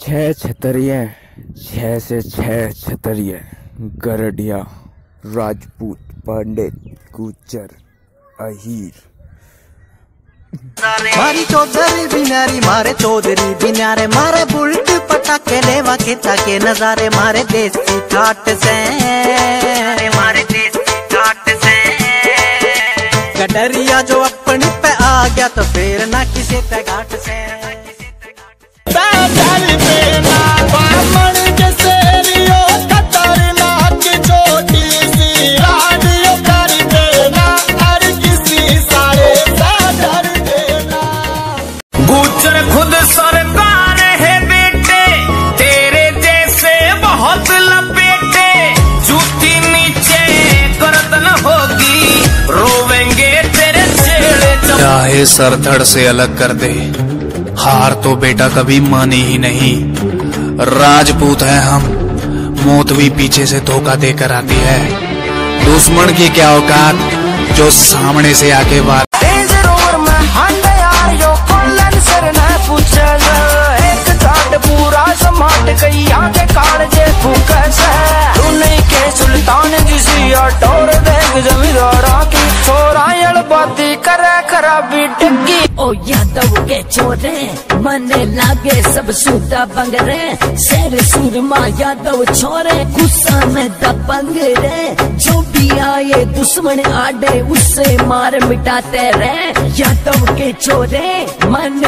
छह छतरिये, छह से छह छतरिये, गरडिया, राजपूत, पंडित, गुज्जर, अहीर। मारी चौधरी बिनारी मारे चौधरी बिनारे मारे बुल्ट पटाके लेवा के ताके नजारे मारे देसी ठाट से मारे देसी ठाट से गडरिया जो अपनी पे आ गया तो फिर ना किसी पे घाट से खुद सरकार है बेटे तेरे जैसे बहुत लपेटे जूती नीचे गर्दन होगी रोवेंगे तेरे चेहरे चाहे सर धड़ से अलग कर दे हार तो बेटा कभी मानी ही नहीं। राजपूत है हम, मौत भी पीछे से धोखा देकर आती है। दुश्मन की क्या औकात जो सामने से आके बात पूरा समाट गई आगे कालजे फूकस तू नहीं के सुल्तान जिसी टोर देख जमींदारा की छोरा बाती करे खराबी डिग्गी। ओ यादव के छोरे मने लागे सब सूता बंगरे शेर सूरमा यादव छोरे गुस्सा में दबंग रे जो भी आए दुश्मन आड़े उससे मार मिटाते रहे यादव के छोरे मन